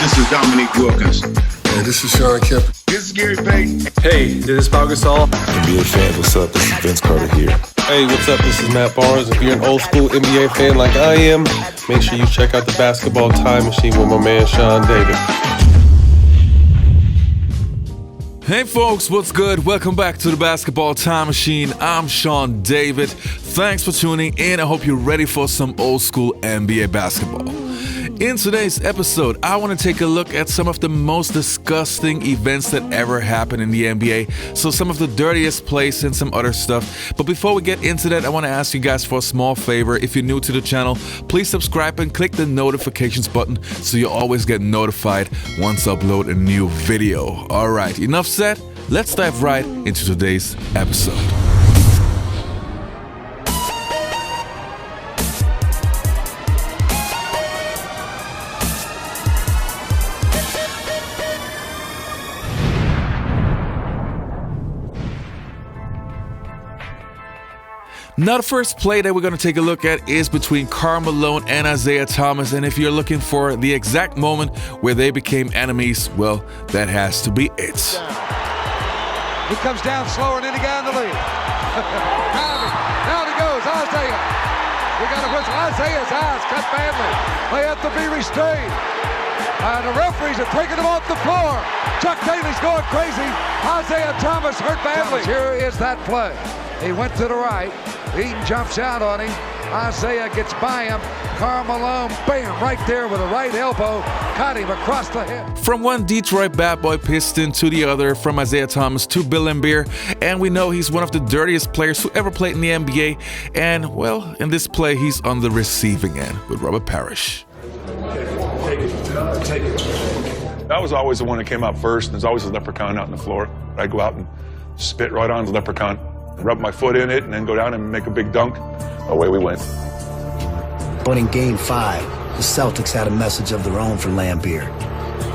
This is Dominique Wilkins. Hey, this is Sean Kemp. This is Gary Payton. Hey, this is Pau Gasol. NBA fans, what's up? This is Vince Carter here. Hey, what's up? This is Matt Barnes. If you're an old school NBA fan like I am, make sure you check out the Basketball Time Machine with my man Sean David. Hey folks, what's good? Welcome back to the Basketball Time Machine. I'm Sean David. Thanks for tuning in. I hope you're ready for some old school NBA basketball. In today's episode, I want to take a look at some of the most disgusting events that ever happened in the NBA. So some of the dirtiest plays and some other stuff. But before we get into that, I want to ask you guys for a small favor. If you're new to the channel, please subscribe and click the notifications button so you always get notified once I upload a new video. All right, enough said. Let's dive right into today's episode. Now the first play that we're going to take a look at is between Karl Malone and Isiah Thomas, and if you're looking for the exact moment where they became enemies, well, that has to be it. He comes down slower and then he got in the lead. Down he goes, Isiah. We got a whistle. Isaiah's eyes cut badly. They have to be restrained. And the referees are taking him off the floor. Chuck Daly's going crazy. Isiah Thomas hurt badly. Here is that play. He went to the right. Eaton jumps out on him. Isiah gets by him. Karl Malone, bam, right there with a right elbow. Caught him across the head. From one Detroit bad boy Piston to the other, from Isiah Thomas to Bill Laimbeer, and we know he's one of the dirtiest players who ever played in the NBA. And, well, in this play, he's on the receiving end with Robert Parish. I was always the one that came out first. There's always a leprechaun out on the floor. I'd go out and spit right on the leprechaun, rub my foot in it, and then go down and make a big dunk. Away we went. But in Game 5, the Celtics had a message of their own for Laimbeer.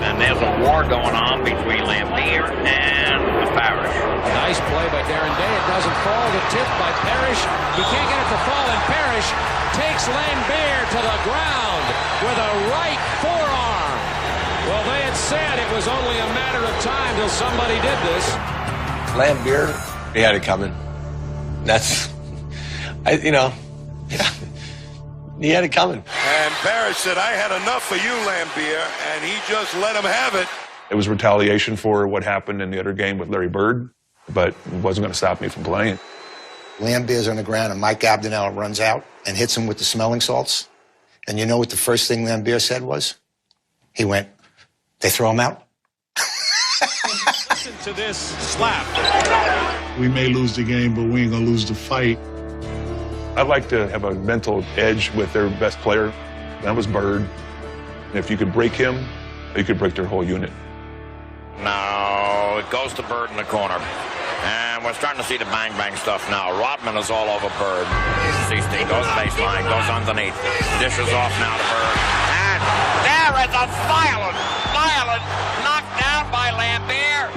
And there's a war going on between Laimbeer and Parish. Nice play by Darren Day. It doesn't fall. The tip by Parish. He can't get it to fall, and Parish takes Laimbeer to the ground with a right forearm. Well, they had said it was only a matter of time till somebody did this. Laimbeer, he had it coming. He had it coming. And Parish said, I had enough for you, Laimbeer, and he just let him have it. It was retaliation for what happened in the other game with Larry Bird, but it wasn't going to stop me from playing. Laimbeer's on the ground, and Mike Abdenel runs out and hits him with the smelling salts. And you know what the first thing Laimbeer said was? He went, they throw him out? Listen to this slap. We may lose the game, but we ain't gonna lose the fight. I'd like to have a mental edge with their best player. That was Bird. And if you could break him, you could break their whole unit. No, it goes to Bird in the corner. And we're starting to see the bang-bang stuff now. Rodman is all over Bird. He goes baseline, goes underneath. Dishes off now to Bird. And there is a violent knockdown by Laimbeer.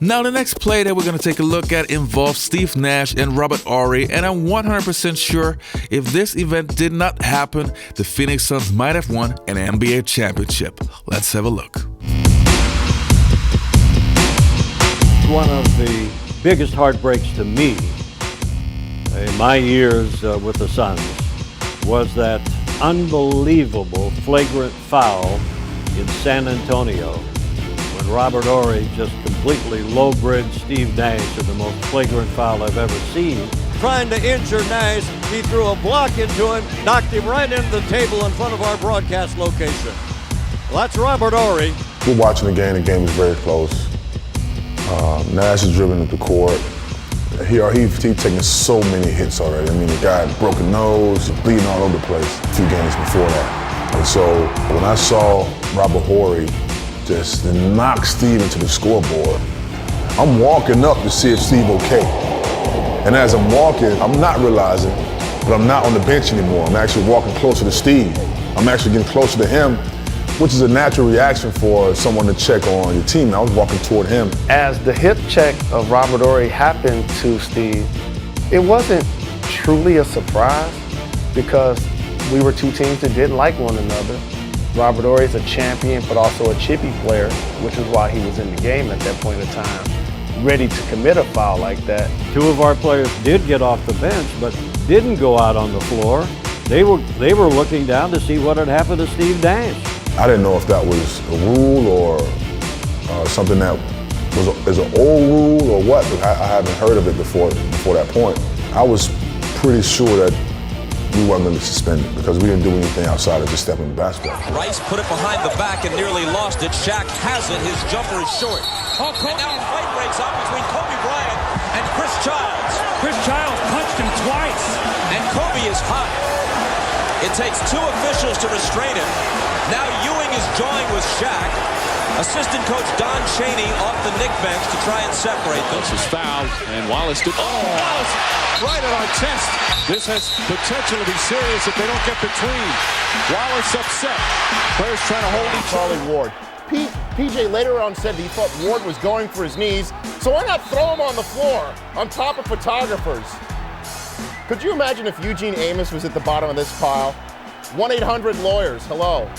Now, the next play that we're going to take a look at involves Steve Nash and Robert Horry, and I'm 100% sure if this event did not happen, the Phoenix Suns might have won an NBA championship. Let's have a look. One of the biggest heartbreaks to me in my years with the Suns was that unbelievable flagrant foul in San Antonio when Robert Horry just completely low-bridged Steve Nash in the most flagrant foul I've ever seen. Trying to injure Nash, he threw a block into him, knocked him right into the table in front of our broadcast location. Well, that's Robert Horry. We're watching the game is very close. Nash is dribbling up the court. He's taken so many hits already. I mean, the guy had broken nose, bleeding all over the place a few games before that. And so when I saw Robert Horry just knock Steve into the scoreboard, I'm walking up to see if Steve okay. And as I'm walking, I'm not realizing, but I'm not on the bench anymore. I'm actually walking closer to Steve. I'm actually getting closer to him, which is a natural reaction for someone to check on your team. I was walking toward him. As the hip check of Robert Horry happened to Steve, it wasn't truly a surprise because we were two teams that didn't like one another. Robert Horry is a champion, but also a chippy player, which is why he was in the game at that point in time, ready to commit a foul like that. Two of our players did get off the bench, but didn't go out on the floor. They were looking down to see what had happened to Steve Nash. I didn't know if that was a rule or something that is an old rule or what, but I haven't heard of it before that point. I was pretty sure that we weren't going to be suspended because we didn't do anything outside of just stepping the basketball. Rice put it behind the back and nearly lost it. Shaq has it. His jumper is short. And now a fight breaks out between Kobe Bryant and Chris Childs. Chris Childs punched him twice. And Kobe is hot. It takes two officials to restrain him. Now Ewing is jawing with Shaq. Assistant coach Don Chaney off the Knick bench to try and separate them. This is fouled, and Wallace did. Oh, Wallace! Right at our chest. This has potential to be serious if they don't get between. Wallace upset. Players trying to hold each other. Charlie Ward. PJ later on said he thought Ward was going for his knees, so why not throw him on the floor on top of photographers? Could you imagine if Eugene Amos was at the bottom of this pile? 1-800-Lawyers, hello.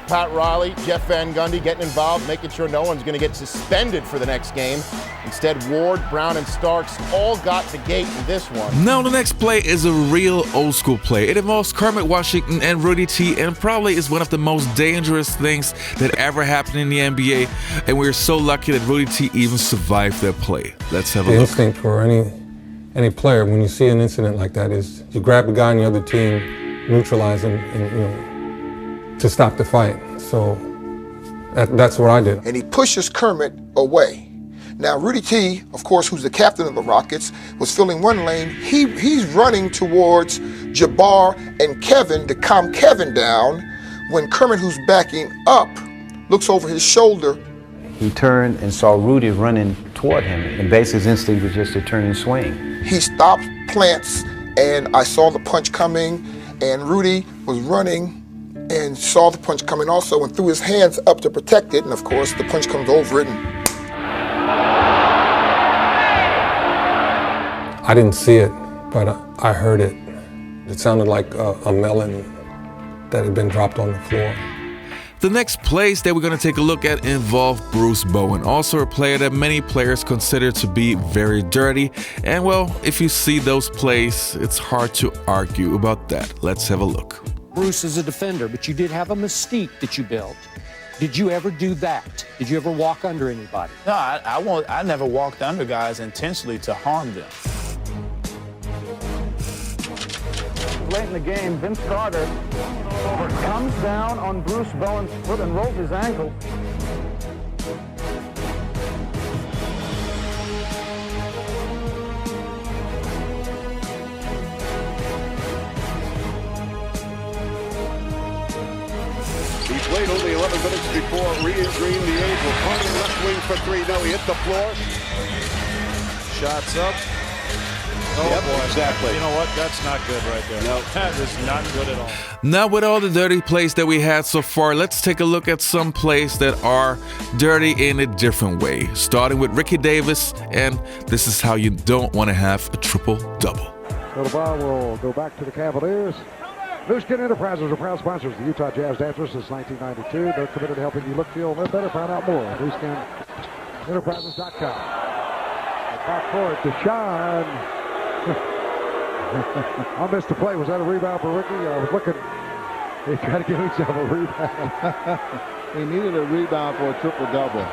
Pat Riley, Jeff Van Gundy getting involved, making sure no one's going to get suspended for the next game. Instead, Ward, Brown, and Starks all got the gate in this one. Now the next play is a real old school play. It involves Kermit Washington and Rudy T, and probably is one of the most dangerous things that ever happened in the NBA, and we're so lucky that Rudy T even survived that play. Let's have a the look. instinct for any player when you see an incident like that is you grab the guy on the other team, neutralize him, and to stop the fight. So that's what I did. And he pushes Kermit away. Now Rudy T, of course, who's the captain of the Rockets, was filling one lane. He's running towards Jabbar and Kevin to calm Kevin down when Kermit, who's backing up, looks over his shoulder. He turned and saw Rudy running toward him, and basically his instinct was just to turn and swing. He stopped, plants, and I saw the punch coming, and Rudy was running and saw the punch coming also and threw his hands up to protect it, and of course the punch comes over it. I didn't see it, but I heard it. It sounded like a melon that had been dropped on the floor. The next plays that we're going to take a look at involve Bruce Bowen, also a player that many players consider to be very dirty. And well, if you see those plays, it's hard to argue about that. Let's have a look. Bruce is a defender, but you did have a mystique that you built. Did you ever do that? Did you ever walk under anybody? No, I never walked under guys intentionally to harm them. Late in the game, Vince Carter comes down on Bruce Bowen's foot and rolls his ankle. He played only 11 minutes before re-injuring the ankle. Carter left wing for three. No, he hit the floor. Shots up. Oh, Yep, boy. exactly. You know what? That's not good right there. No. That is not good at all. Now with all the dirty plays that we had so far, let's take a look at some plays that are dirty in a different way. Starting with Ricky Davis, and this is how you don't want to have a triple-double. So the ball will go back to the Cavaliers. New Skin Enterprises are proud sponsors of the Utah Jazz Dancers since 1992. They're committed to helping you look, feel, and live better. Find out more at newskinenterprises.com. Back court to Sean. I missed the play. Was that a rebound for Ricky? I was looking. He tried to give himself a rebound. He needed a rebound for a triple-double.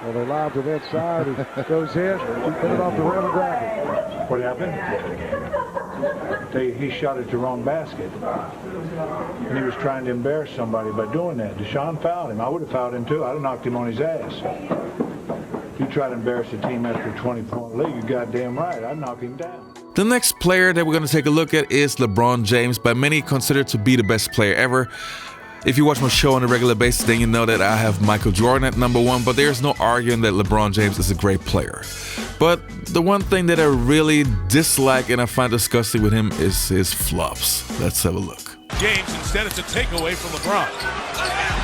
Well, they lob to that side. He goes in. He put it off the rim and grabbed it. What happened? He shot at the wrong basket. And he was trying to embarrass somebody by doing that. Deshaun fouled him. I would have fouled him too. I'd have knocked him on his ass. If you try to embarrass a team after a 20-point lead, you're goddamn right. I'd knock him down. The next player that we're going to take a look at is LeBron James, by many considered to be the best player ever. If you watch my show on a regular basis, then you know that I have Michael Jordan at number one, but there's no arguing that LeBron James is a great player. But the one thing that I really dislike and I find disgusting with him is his flops. Let's have a look. James, instead it's a takeaway from LeBron.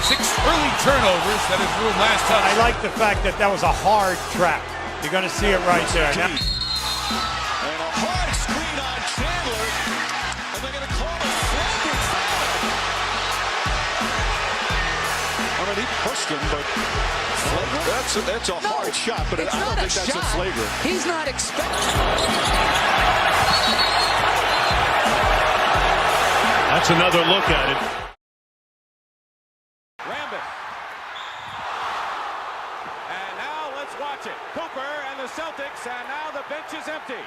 6 early turnovers that has ruined last time. I like the fact that that was a hard trap. You're going to see it right there. And a hard screen on Chandler, and they're going to call a flagrant foul. he pushed him, but that's a hard shot, but I don't think that's a flagrant. He's not expecting. That's another look at it. Rambis. And now let's watch it. Cooper and the Celtics, and now the bench is empty.